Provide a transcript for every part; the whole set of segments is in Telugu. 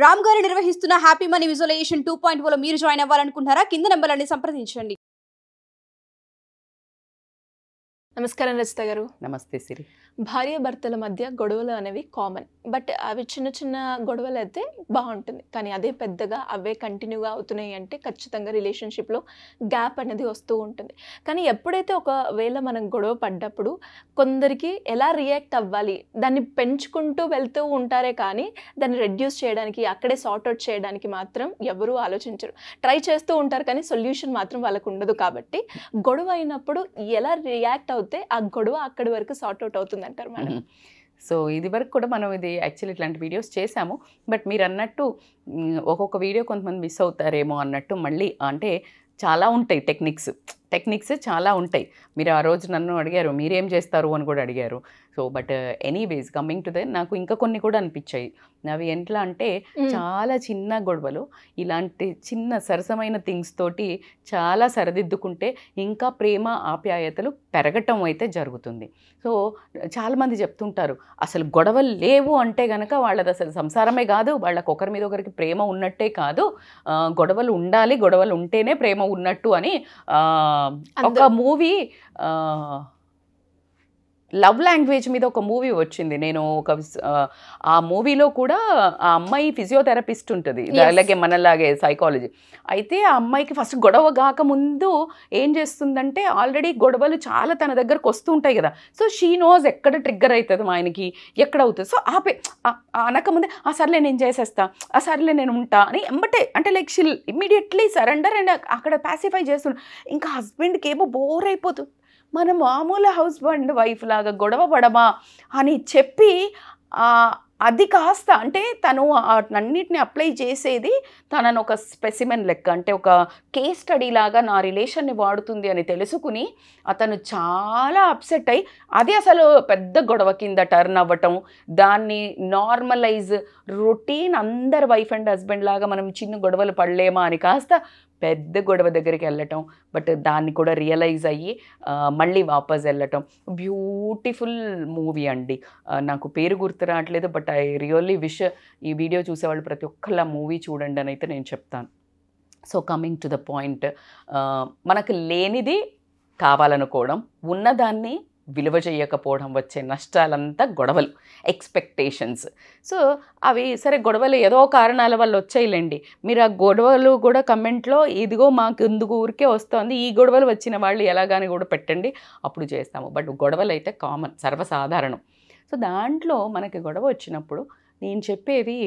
రామ్ గారు నిర్వహిస్తున్న హ్యాపీ మనీ విజువలైజేషన్ 2.0 లో మీరు జాయిన్ అవ్వాలనుకుంటారా? కింద నంబర్లని సంప్రదించండి. నమస్కారం రచిత గారు. నమస్తే సిరి. భార్యాభర్తల మధ్య గొడవలు అనేవి కామన్. బట్ అవి చిన్న చిన్న గొడవలు అయితే బాగుంటుంది, కానీ అదే పెద్దగా అవే కంటిన్యూగా అవుతున్నాయి అంటే ఖచ్చితంగా రిలేషన్షిప్లో గ్యాప్ అనేది వస్తూ ఉంటుంది. కానీ ఎప్పుడైతే ఒకవేళ మనం గొడవ పడ్డప్పుడు కొందరికి ఎలా రియాక్ట్ అవ్వాలి, దాన్ని పెంచుకుంటూ వెళ్తూ ఉంటారే కానీ దాన్ని రెడ్యూస్ చేయడానికి, అక్కడే సార్ట్అవుట్ చేయడానికి మాత్రం ఎవరూ ఆలోచించరు. ట్రై చేస్తూ ఉంటారు కానీ సొల్యూషన్ మాత్రం వాళ్ళకు ఉండదు. కాబట్టి గొడవ అయినప్పుడు ఎలా రియాక్ట్ అవుతే ఆ గొడవ అక్కడి వరకు సార్ట్అవుట్ అవుతుంది అంటారు మేడం? సో ఇది వరకు కూడా మనం ఇది యాక్చువల్లీ ఇట్లాంటి వీడియోస్ చేశాము. బట్ మీరు అన్నట్టు ఒక్కొక్క వీడియో కొంతమంది మిస్ అవుతారేమో అన్నట్టు మళ్ళీ అంటే చాలా ఉంటాయి టెక్నిక్స్ చాలా ఉంటాయి. మీరు ఆ రోజు నన్ను అడిగారు మీరేం చేస్తారు అని కూడా అడిగారు. So but anyways coming to నాకు ఇంకా కొన్ని కూడా అనిపించాయి. అవి ఎట్లా అంటే చాలా చిన్న గొడవలు ఇలాంటి చిన్న సరసమైన థింగ్స్ తోటి చాలా సరిదిద్దుకుంటే ఇంకా ప్రేమ ఆప్యాయతలు పెరగటం అయితే జరుగుతుంది. సో చాలామంది చెప్తుంటారు అసలు గొడవలు లేవు అంటే కనుక వాళ్ళది అసలు సంసారమే కాదు, వాళ్ళకి ఒకరి మీద ఒకరికి ప్రేమ ఉన్నట్టే కాదు, గొడవలు ఉండాలి, గొడవలు ఉంటేనే ప్రేమ ఉన్నట్టు అని ఒక మూవీ లవ్ లాంగ్వేజ్ మీద ఒక మూవీ వచ్చింది. నేను ఆ మూవీలో కూడా ఆ అమ్మాయి ఫిజియోథెరపిస్ట్ ఉంటుంది, అలాగే మనలాగే సైకాలజీ. అయితే ఆ అమ్మాయికి ఫస్ట్ గొడవ కాకముందు ఏం చేస్తుందంటే ఆల్రెడీ గొడవలు చాలా తన దగ్గరకు వస్తూ ఉంటాయి కదా. సో షీ నోస్ ఎక్కడ ట్రిగ్గర్ అవుతుంది మా ఆయనకి, ఎక్కడ అవుతుంది. సో అనకముందే ఆ సర్లే నేను చేసేస్తా, ఆ సర్లే నేను ఉంటా అని ఎంబటే అంటే లైక్ షిల్ ఇమ్మీడియట్లీ సరెండర్ అండ్ అక్కడ ప్యాసిఫై చేస్తున్నాడు. ఇంకా హస్బెండ్కి ఏమో బోర్ అయిపోతుంది. మనం మామూలు హస్బెండ్ వైఫ్ లాగా గొడవ పడమా అని చెప్పి అది కాస్త అంటే తను అన్నిటిని అప్లై చేసేది తనను ఒక స్పెసిమెన్ లెక్క, అంటే ఒక కేస్ స్టడీ లాగా నా రిలేషన్ని వాడుతుంది అని తెలుసుకుని అతను చాలా అప్సెట్ అయ్యి అది అసలు పెద్ద గొడవ కింద టర్న్ అవ్వటం, దాన్ని నార్మలైజ్ రొటీన్ అందరు వైఫ్ అండ్ హస్బెండ్ లాగా మనం చిన్న గొడవలు పడలేమా అని కాస్త పెద్ద గొడవ దగ్గరికి వెళ్ళటం. బట్ దాన్ని కూడా రియలైజ్ అయ్యి మళ్ళీ వాపస్ వెళ్ళటం. బ్యూటిఫుల్ మూవీ అండి. నాకు పేరు గుర్తు రావట్లేదు, బట్ ఐ రియల్లీ విష్ ఈ వీడియో చూసేవాళ్ళు ప్రతి ఒక్కళ్ళ మూవీ చూడండి అని అయితే నేను చెప్తాను. So coming to the point, మనకు లేనిది కావాలనుకోవడం, ఉన్నదాన్ని విలువ చేయకపోవడం వచ్చే నష్టాలంతా గొడవలు, ఎక్స్పెక్టేషన్స్. సో అవి సరే గొడవలు ఏదో కారణాల వల్ల వచ్చాయిలేండి. మీరు ఆ గొడవలు కూడా కమెంట్లో ఇదిగో మాకు ఎందుకు ఊరికే వస్తుంది, ఈ గొడవలు వచ్చిన వాళ్ళు ఎలాగాని కూడా పెట్టండి, అప్పుడు చేస్తాము. బట్ గొడవలు అయితే కామన్, సర్వసాధారణం. సో దాంట్లో మనకి గొడవ వచ్చినప్పుడు నేను చెప్పేవి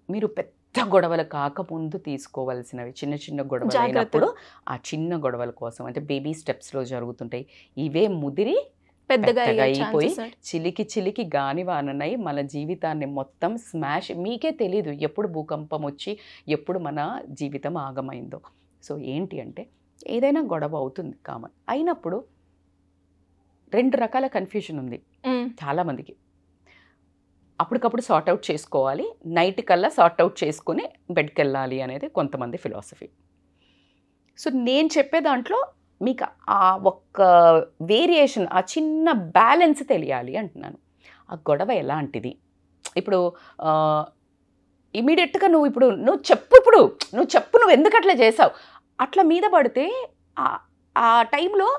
మీరు పెద్ద గొడవలు కాకముందు తీసుకోవాల్సినవి. చిన్న చిన్న గొడవలు అయినప్పుడు ఆ చిన్న గొడవల కోసం అంటే బేబీ స్టెప్స్లో జరుగుతుంటాయి. ఇవే ముదిరి పెద్దగా అయిపోయి చిలికి గానివాననై మన జీవితాన్ని మొత్తం స్మాష్, మీకే తెలీదు ఎప్పుడు భూకంపం వచ్చి ఎప్పుడు మన జీవితం ఆగమైందో. సో ఏంటి అంటే ఏదైనా గొడవ అవుతుంది కామన్. అయినప్పుడు 2 రకాల కన్ఫ్యూజన్ ఉంది చాలామందికి. అప్పటికప్పుడు సార్ట్అవుట్ చేసుకోవాలి, నైట్ కల్లా సార్ట్అవుట్ చేసుకుని బెడ్కి వెళ్ళాలి అనేది కొంతమంది ఫిలాసఫీ. సో నేను చెప్పే దాంట్లో మీకు ఆ ఒక్క వేరియేషన్, ఆ చిన్న బ్యాలెన్స్ తెలియాలి అంటున్నాను. ఆ గొడవ ఎలాంటిది? ఇప్పుడు ఇమీడియట్గా నువ్వు చెప్పు నువ్వు ఎందుకు అట్లా చేసావు అట్లా మీద పడితే ఆ టైంలో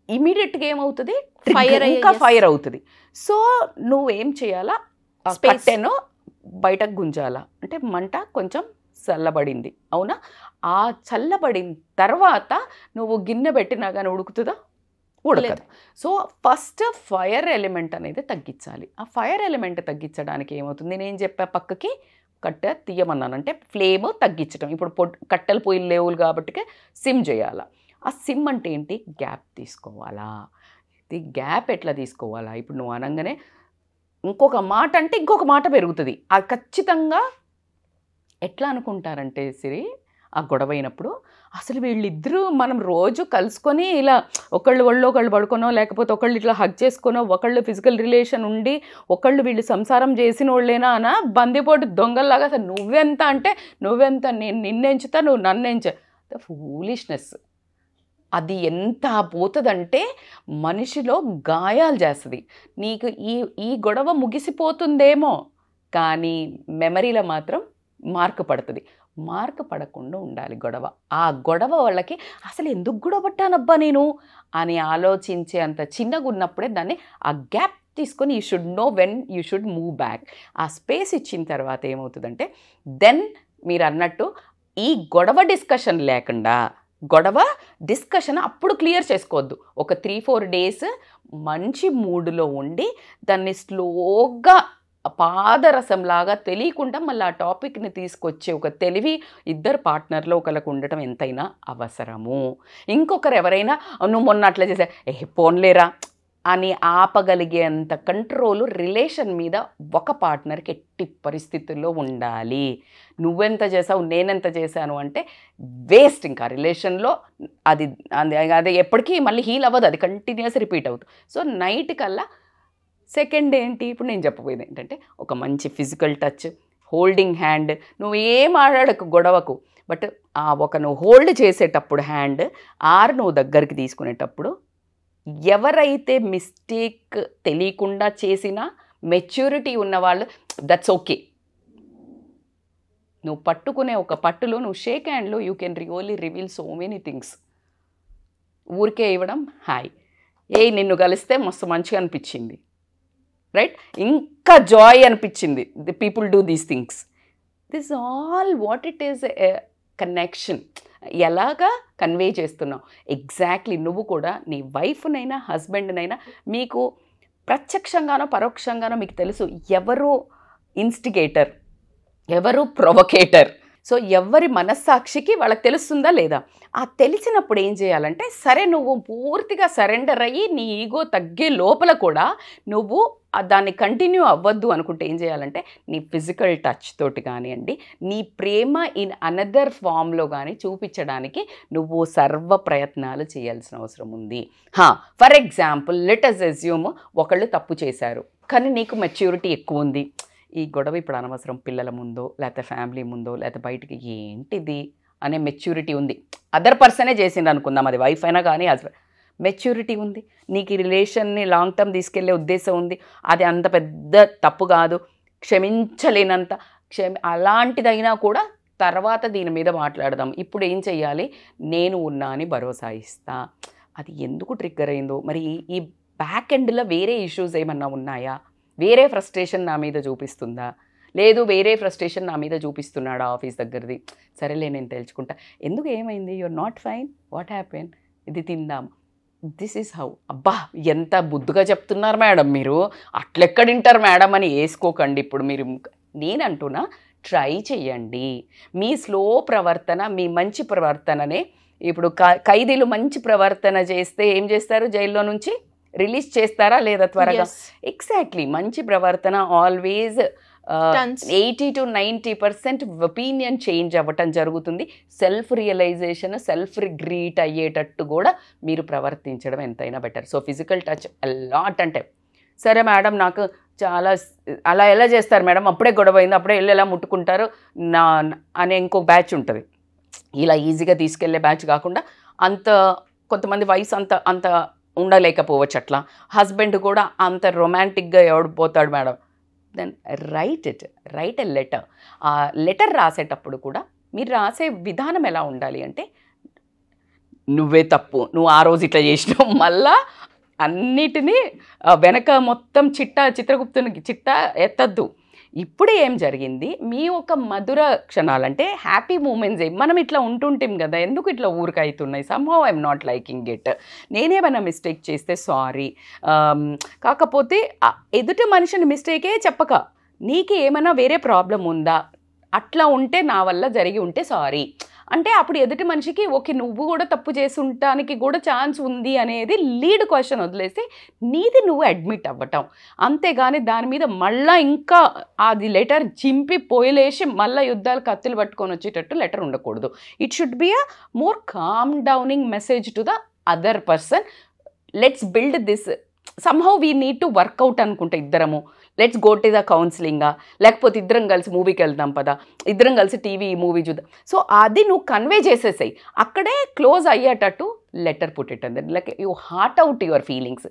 ఇమీడియట్గా ఏమవుతుంది, ఫైర్ అవుతుంది. సో నువ్వేం చేయాలా, కట్టెను బయటకు గుంజాలా, అంటే మంట కొంచెం చల్లబడింది అవునా, ఆ చల్లబడిన తర్వాత నువ్వు గిన్నె పెట్టినా కానీ ఉడుకుతుందా? ఉడకదు. సో ఫస్ట్ ఫైర్ ఎలిమెంట్ అనేది తగ్గించాలి. ఆ ఫైర్ ఎలిమెంట్ తగ్గించడానికి ఏమవుతుంది, నేను చెప్పే పక్కకి కట్టె తీయమన్నాను అంటే ఫ్లేమ్ తగ్గించడం. ఇప్పుడు కట్టెల పొయ్యిలు లేవులు కాబట్టి సిమ్ చేయాలా. ఆ సిమ్ అంటే ఏంటి, గ్యాప్ తీసుకోవాలా. ఇది గ్యాప్ ఎట్లా తీసుకోవాలా, ఇప్పుడు నువ్వు అనగానే ఇంకొక మాట అంటే ఇంకొక మాట పెరుగుతుంది. అది ఖచ్చితంగా ఎట్లా అనుకుంటారంటే సిరి, ఆ గొడవ అయినప్పుడు అసలు వీళ్ళిద్దరూ మనం రోజు కలుసుకొని ఇలా ఒకళ్ళు ఒళ్ళు ఒకళ్ళు పడుకోనో లేకపోతే ఒకళ్ళు ఇట్లా హగ్ చేసుకోనో ఒకళ్ళు ఫిజికల్ రిలేషన్ ఉండి ఒకళ్ళు వీళ్ళు సంసారం చేసిన వాళ్ళేనా అన్న బందిపోటు దొంగల్లాగా అసలు నువ్వెంత అంటే నువ్వెంత, నేను నిన్నెంచుతా నువ్వు నన్నెంచ, ఫూలిష్నెస్. అది ఎంత పోతుందంటే మనిషిలో గాయాలు చేస్తుంది. నీకు ఈ గొడవ ముగిసిపోతుందేమో కానీ మెమరీలో మాత్రం మార్క్ పడుతుంది. మార్క్ పడకుండా ఉండాలి గొడవ. ఆ గొడవ వాళ్ళకి అసలు ఎందుకు గొడవ పట్టానబ్బా నేను అని ఆలోచించే అంత చిన్నగా ఉన్నప్పుడే దాన్ని ఆ గ్యాప్ తీసుకొని you should know when you should move back. ఆ స్పేస్ ఇచ్చిన తర్వాత ఏమవుతుందంటే దెన్ మీరు అన్నట్టు ఈ గొడవ డిస్కషన్ లేకుండా, గొడవ డిస్కషన్ అప్పుడు క్లియర్ చేసుకోవద్దు. ఒక 3-4 డేస్ మంచి మూడ్లో ఉండి దాన్ని స్లోగా పాదరసంలాగా తెలియకుండా మళ్ళీ ఆ టాపిక్ని తీసుకొచ్చే ఒక తెలివి ఇద్దరు పార్ట్నర్లో ఒకరికి ఉండటం ఎంతైనా అవసరము. ఇంకొకరు ఎవరైనా నువ్వు మొన్న అట్లా చేసా పోన్లేరా అని ఆపగలిగేంత కంట్రోలు రిలేషన్ మీద ఒక పార్ట్నర్కి ఎట్టి పరిస్థితుల్లో ఉండాలి. నువ్వెంత చేసావు నేనెంత చేశాను అంటే వేస్ట్. ఇంకా రిలేషన్లో అది అది ఎప్పటికీ మళ్ళీ హీల్ అవ్వదు, అది కంటిన్యూస్ రిపీట్ అవుతుంది. సో నైట్ కల్లా సెకండ్ ఏంటి, ఇప్పుడు నేను చెప్పబోయేది ఏంటంటే ఒక మంచి ఫిజికల్ టచ్, హోల్డింగ్ హ్యాండ్. నువ్వు ఏం ఆడాడకు గొడవకు, బట్ నువ్వు హోల్డ్ చేసేటప్పుడు హ్యాండ్ నువ్వు దగ్గరికి తీసుకునేటప్పుడు ఎవరైతే మిస్టేక్ తెలియకుండా చేసినా మెచ్యూరిటీ ఉన్నవాళ్ళు దట్స్ ఓకే. నువ్వు పట్టుకునే ఒక పట్టులో నువ్వు షేక్ హ్యాండ్లో you can really reveal so many things. ఊరికే ఇవ్వడం హాయ్ నిన్ను కలిస్తే మస్తు మంచిగా అనిపించింది, రైట్, ఇంకా జాయ్ అనిపించింది, the people do these things. This all what it is connection. ఎలాగా కన్వే చేస్తున్నావు ఎగ్జాక్ట్లీ. నువ్వు కూడా నీ వైఫ్నైనా హస్బెండ్నైనా మీకు ప్రత్యక్షంగానో పరోక్షంగానో మీకు తెలుసు ఎవరు ఇన్స్టిగేటర్, ఎవరు ప్రొవొకేటర్. సో ఎవరి మనస్సాక్షికి వాళ్ళకి తెలుస్తుందా లేదా? ఆ తెలిసినప్పుడు ఏం చేయాలంటే సరే నువ్వు పూర్తిగా సరెండర్ అయ్యి నీ ఈగో తగ్గే లోపల కూడా నువ్వు దాన్ని కంటిన్యూ అవ్వద్దు అనుకుంటే ఏం చేయాలంటే నీ ఫిజికల్ టచ్ తోటి కానివ్వండి, నీ ప్రేమ ఇన్ అనదర్ ఫామ్లో కానీ చూపించడానికి నువ్వు సర్వ ప్రయత్నాలు చేయాల్సిన అవసరం ఉంది. For example let us assume ఒకళ్ళు తప్పు చేశారు కానీ నీకు మెచ్యూరిటీ ఎక్కువ ఉంది. ఈ గొడవ ఇప్పుడు అనవసరం, పిల్లల ముందో లేకపోతే ఫ్యామిలీ ముందో లేకపోతే బయటికి ఏంటిది అనే మెచ్యూరిటీ ఉంది. అదర్ పర్సనే చేసింది అనుకుందాం, అది వైఫ్ అయినా కానీ హస్బెండ్. మెచ్యూరిటీ ఉంది, నీకు ఈ రిలేషన్ని లాంగ్ టర్మ్ తీసుకెళ్లే ఉద్దేశం ఉంది, అది అంత పెద్ద తప్పు కాదు, క్షమించలేనంత అలాంటిదైనా కూడా తర్వాత దీని మీద మాట్లాడదాం. ఇప్పుడు ఏం చెయ్యాలి, నేను ఉన్నా అని భరోసా ఇస్తా. అది ఎందుకు ట్రిగ్గర్ అయిందో మరి, ఈ బ్యాక్ ఎండ్లో వేరే ఇష్యూస్ ఏమన్నా ఉన్నాయా, వేరే ఫ్రస్ట్రేషన్ నా మీద చూపిస్తుందా, లేదు వేరే ఫ్రస్ట్రేషన్ నా మీద చూపిస్తున్నాడా ఆఫీస్ దగ్గరది, సరేలే నేను తెలుసుకుంటా, ఎందుకు ఏమైంది, you are not fine, what happen, ఇది తిందాం, దిస్ ఈజ్ హౌ. అబ్బా ఎంత బుద్ధిగా చెప్తున్నారు మేడం మీరు, అట్లెక్కడింటారు మేడం అని వేసుకోకండి. ఇప్పుడు మీరు నేనంటున్నా ట్రై చెయ్యండి. మీ స్లో ప్రవర్తన, మీ మంచి ప్రవర్తననే ఇప్పుడు ఖైదీలు మంచి ప్రవర్తన చేస్తే ఏం చేస్తారు, జైల్లో నుంచి రిలీజ్ చేస్తారా లేదా త్వరగా? ఎగ్జాక్ట్లీ, మంచి ప్రవర్తన ఆల్వేజ్ 80 to 90% ఒపీనియన్ చేంజ్ అవ్వటం జరుగుతుంది. సెల్ఫ్ రియలైజేషన్, సెల్ఫ్ రిగ్రీట్ అయ్యేటట్టు కూడా మీరు ప్రవర్తించడం ఎంతైనా better. So physical touch a lot అంటే సరే మేడం నాకు చాలా అలా ఎలా చేస్తారు మేడం, అప్పుడే గొడవ అయింది అప్పుడే వెళ్ళి ఎలా ముట్టుకుంటారు నా అనే ఇంకో బ్యాచ్ ఉంటుంది. ఇలా ఈజీగా తీసుకెళ్లే బ్యాచ్ కాకుండా అంత కొంతమంది వయసు అంత ఉండలేకపోవచ్చు, అట్లా హస్బెండ్ కూడా అంత రొమాంటిక్గా ఎవడిపోతాడు madam. Then write a letter. ఆ లెటర్ రాసేటప్పుడు కూడా మీరు రాసే విధానం ఎలా ఉండాలి అంటే, నువ్వే తప్పు, నువ్వు ఆ రోజు ఇట్లా చేసినావు, మళ్ళా అన్నిటినీ వెనక మొత్తం చిత్రగుప్తుని చిట్టా ఎత్తద్దు. ఇప్పుడు ఏం జరిగింది, మీ ఒక మధుర క్షణాలంటే హ్యాపీ మూమెంట్స్ మనం ఇట్లా ఉంటుంటాం కదా, ఎందుకు ఇట్లా ఊరికైతున్నాయి, somehow I'm not liking it, నేనేమైనా మిస్టేక్ చేస్తే సారీ, కాకపోతే ఎదుటి మనిషిని మిస్టేకే చెప్పక నీకు ఏమైనా వేరే ప్రాబ్లం ఉందా, అట్లా ఉంటే నా వల్ల జరిగి ఉంటే సారీ అంటే అప్పుడు ఎదుటి మనిషికి ఓకే నువ్వు కూడా తప్పు చేసి ఉండటానికి కూడా ఛాన్స్ ఉంది అనేది లీడ్ క్వశ్చన్ వదిలేసి నీది నువ్వు అడ్మిట్ అవ్వటం. అంతేగాని దాని మీద మళ్ళీ ఇంకా అది లెటర్ చింపి పోయిలేసి మళ్ళీ యుద్ధాలు కత్తులు పట్టుకొని వచ్చేటట్టు లెటర్ ఉండకూడదు. It should be a more calm downing message to the other person. Let's build this, somehow we need to work out అనుకుంటా ఇద్దరము, లెట్స్ గో టు ద కౌన్సిలింగా, లేకపోతే ఇద్దరం కలిసి మూవీకి వెళ్దాం పదా, ఇద్దరం కలిసి మూవీ చూద్దాం. సో అది నువ్వు కన్వే చేసేసాయి, అక్కడే క్లోజ్ అయ్యేటట్టు లెటర్ పుట్టేటండి. Like you heart out your feelings.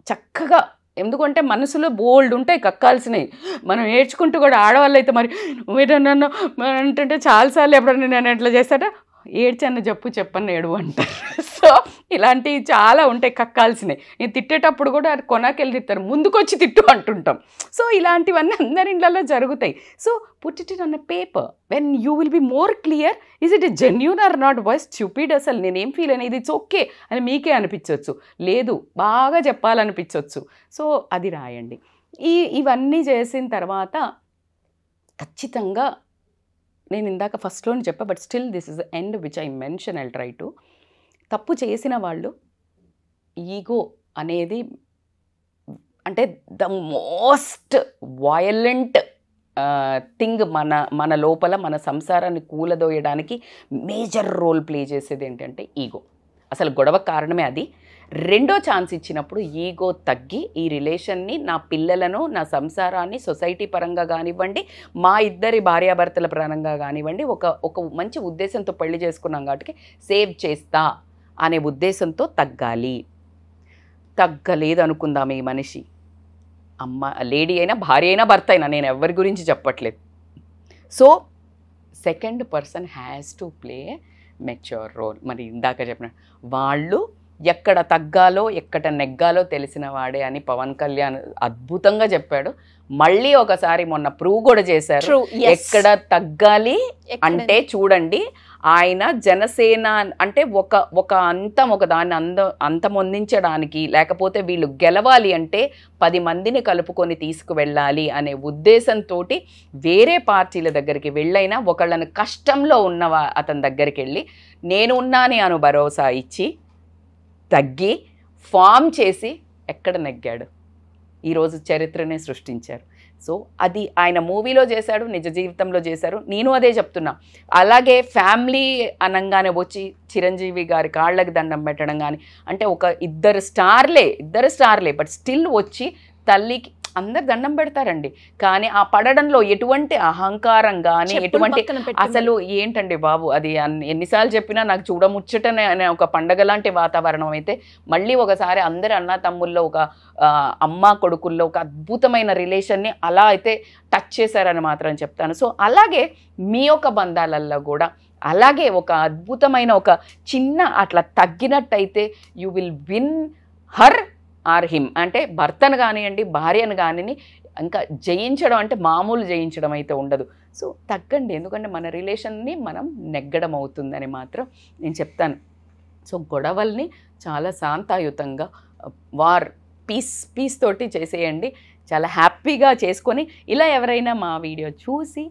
చక్కగా ఎందుకంటే మనసులో బోల్డ్ ఉంటాయి కక్కాల్సినవి. మనం ఏడ్చుకుంటూ కూడా ఆడవాళ్ళు అయితే మరి మీరు నన్ను అంటుంటే చాలాసార్లు ఎప్పుడన్నా నేను ఎట్లా చేస్తాట ఏడ్చన్న చెప్పని ఏడు అంటారు. సో ఇలాంటివి చాలా ఉంటాయి కక్కాల్సినవి. నేను తిట్టేటప్పుడు కూడా కొనాకెళ్ళి తిట్టారు, ముందుకొచ్చి తిట్టు అంటుంటాం. సో ఇలాంటివన్నీ అందరి ఇళ్ళల్లో జరుగుతాయి. So put it on a paper when you will be more clear is it a genuine or not voice stupid, అసలు నేనేం ఫీల్ అనేది ఇట్స్ ఓకే అని మీకే అనిపించవచ్చు, లేదు బాగా చెప్పాలనిపించవచ్చు. సో అది రాయండి. ఇవన్నీ చేసిన తర్వాత ఖచ్చితంగా నేను ఇందాక ఫస్ట్లోనే చెప్పా, but still this is the end which I mention. I'll try to. తప్పు చేసిన వాళ్ళు ఈగో అనేది అంటే ద మోస్ట్ వయలెంట్ థింగ్ మన లోపల మన సంసారాన్ని కూలదోయడానికి మేజర్ రోల్ ప్లే చేసేది ఏంటంటే ఈగో. అసలు గొడవ కారణమే అది. రెండో ఛాన్స్ ఇచ్చినప్పుడు ఈగో తగ్గి ఈ రిలేషన్ని, నా పిల్లలను, నా సంసారాన్ని సొసైటీ పరంగా కానివ్వండి, మా ఇద్దరి భార్యాభర్తల పరంగా కానివ్వండి, ఒక మంచి ఉద్దేశంతో పెళ్లి చేసుకున్నాం కాబట్టి సేవ్ చేస్తా అనే ఉద్దేశంతో తగ్గాలి. తగ్గలేదు అనుకుందాం ఈ మనిషి, లేడీ అయినా భార్య అయినా భర్త అయినా, నేను ఎవరి గురించి చెప్పట్లేదు. So second person has to play mature role. మరి ఇందాక చెప్పిన వాళ్ళు ఎక్కడ తగ్గాలో ఎక్కడ నెగ్గాలో తెలిసిన వాడే అని పవన్ కళ్యాణ్ అద్భుతంగా చెప్పాడు. మళ్ళీ ఒకసారి మొన్న ప్రూవ్ కూడా చేశారు. ఎక్కడ తగ్గాలి అంటే చూడండి, ఆయన జనసేన అంటే ఒక దాన్ని అంతమొందించడానికి, లేకపోతే వీళ్ళు గెలవాలి అంటే 10 మందిని కలుపుకొని తీసుకువెళ్ళాలి అనే ఉద్దేశంతో వేరే పార్టీల దగ్గరికి వెళ్ళైనా ఒకళ్ళని కష్టంలో ఉన్న అతని దగ్గరికి వెళ్ళి నేను ఉన్నాని అను భరోసా ఇచ్చి తగ్గి ఫామ్ చేసి ఎక్కడ నెగ్గాడు, ఈరోజు చరిత్రనే సృష్టించారు. సో అది ఆయన మూవీలో చేశాడు, నిజ జీవితంలో చేశారు. నేను అదే చెప్తున్నా. అలాగే ఫ్యామిలీ అనగానే వచ్చి చిరంజీవి గారి కాళ్ళకి దండం పెట్టడం కానీ, అంటే ఇద్దరు స్టార్లే బట్ స్టిల్ వచ్చి తల్లికి అందరు దండం పెడతారండి. కానీ ఆ పడడంలో ఎటువంటి అహంకారం కానీ ఎటువంటి అసలు ఏంటండి బాబు, అది ఎన్నిసార్లు చెప్పినా నాకు చూడముచ్చటనే అనే ఒక పండగ లాంటి వాతావరణం అయితే మళ్ళీ ఒకసారి అందరి అన్న తమ్ముల్లో ఒక అమ్మ కొడుకుల్లో ఒక అద్భుతమైన రిలేషన్ని అలా అయితే టచ్ చేశారని మాత్రం చెప్తాను. సో అలాగే మీ యొక్క బంధాలల్లో కూడా అలాగే ఒక అద్భుతమైన ఒక చిన్న అట్లా తగ్గినట్టయితే you will win her or him. అంటే భర్తను కానివ్వండి భార్యను కానివ్వండి, ఇంకా జయించడం అంటే మామూలు జయించడం అయితే ఉండదు. సో తగ్గండి, ఎందుకంటే మన రిలేషన్ని మనం నెగ్గడం అవుతుందని మాత్రం నేను చెప్తాను. సో గొడవల్ని చాలా శాంతాయుతంగా పీస్ తోటి చేసేయండి. చాలా హ్యాపీగా చేసుకొని ఇలా ఎవరైనా మా వీడియో చూసి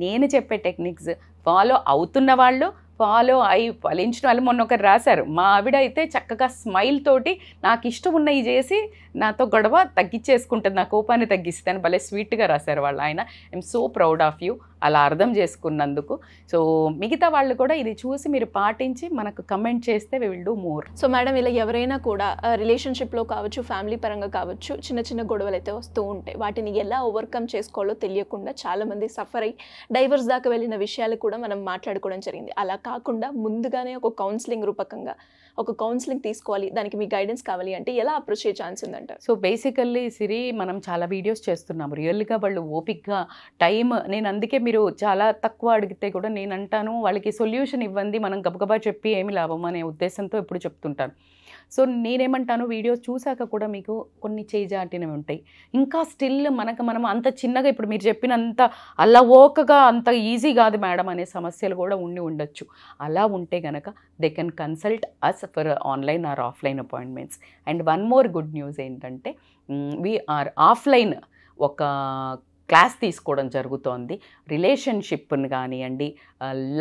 నేను చెప్పే టెక్నిక్స్ ఫాలో అవుతున్న వాళ్ళు, ఫాలో అయి ఫలించిన వాళ్ళు, మొన్న ఒకరు రాశారు, మా ఆవిడ అయితే చక్కగా స్మైల్ తోటి నాకు ఇష్టం ఉన్నవి చేసి నాతో గొడవ తగ్గించేసుకుంటుంది, నా కోపాన్ని తగ్గిస్తాను, భలే స్వీట్గా రాశారు వాళ్ళు. ఆయన I'm so proud of you అలా అర్థం చేసుకున్నందుకు. సో మిగతా వాళ్ళు కూడా ఇది చూసి మీరు పాటించి మనకు కమెంట్ చేస్తే we will do more. So madam, ఇలా ఎవరైనా కూడా రిలేషన్షిప్లో కావచ్చు, ఫ్యామిలీ పరంగా కావచ్చు, చిన్న చిన్న గొడవలు అయితే వస్తూ ఉంటాయి. వాటిని ఎలా ఓవర్కమ్ చేసుకోవాలో తెలియకుండా చాలామంది సఫర్ అయ్యి డైవర్స్ దాకా వెళ్ళిన విషయాలు కూడా మనం మాట్లాడుకోవడం జరిగింది. అలా కాకుండా ముందుగానే ఒక కౌన్సిలింగ్ రూపకంగా ఒక కౌన్సిలింగ్ తీసుకోవాలి, దానికి మీ గైడెన్స్ కావాలి అంటే ఎలా అప్రోచ్ అయ్యే ఛాన్స్ ఉందంటారు? సో బేసికల్లీ సిరి, మనం చాలా వీడియోస్ చేస్తున్నాము, రియల్గా వాళ్ళు ఓపిక్గా టైం, నేను అందుకే మీరు చాలా తక్కువ అడిగితే కూడా నేను అంటాను వాళ్ళకి సొల్యూషన్ ఇవ్వండి, మనం గబగబా చెప్పి ఏమి లాభం అనే ఉద్దేశంతో ఎప్పుడు చెప్తుంటాను. సో నేనేమంటాను, వీడియోస్ చూసాక కూడా మీకు కొన్ని చేజాటినవి ఉంటాయి, ఇంకా స్టిల్ మనం అంత చిన్నగా ఇప్పుడు మీరు చెప్పినంత అల్లవోకగా అంత ఈజీ కాదు మేడం అనే సమస్యలు కూడా ఉండొచ్చు. అలా ఉంటే కనుక they can consult us for online or offline appointments. And one more good news ఏంటంటే వీఆర్ ఆఫ్లైన్ ఒక క్లాస్ తీసుకోవడం జరుగుతోంది. రిలేషన్షిప్ను కానివ్వండి,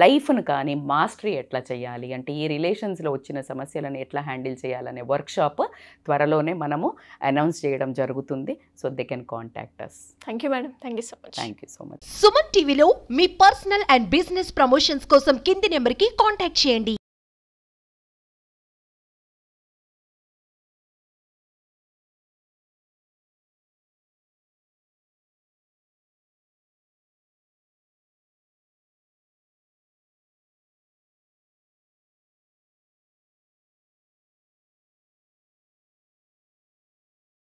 లైఫ్ను కానీ మాస్టరీ ఎట్లా చేయాలి అంటే, ఈ రిలేషన్స్లో వచ్చిన సమస్యలను ఎట్లా హ్యాండిల్ చేయాలనే వర్క్షాప్ త్వరలోనే మనము అనౌన్స్ చేయడం జరుగుతుంది. So they can contact us. Thank you madam, thank you so much. Thank you so much. Suman టీవీలో మీ పర్సనల్ అండ్ బిజినెస్ ప్రమోషన్స్ కోసం కింది నెంబర్కి కాంటాక్ట్ చేయండి.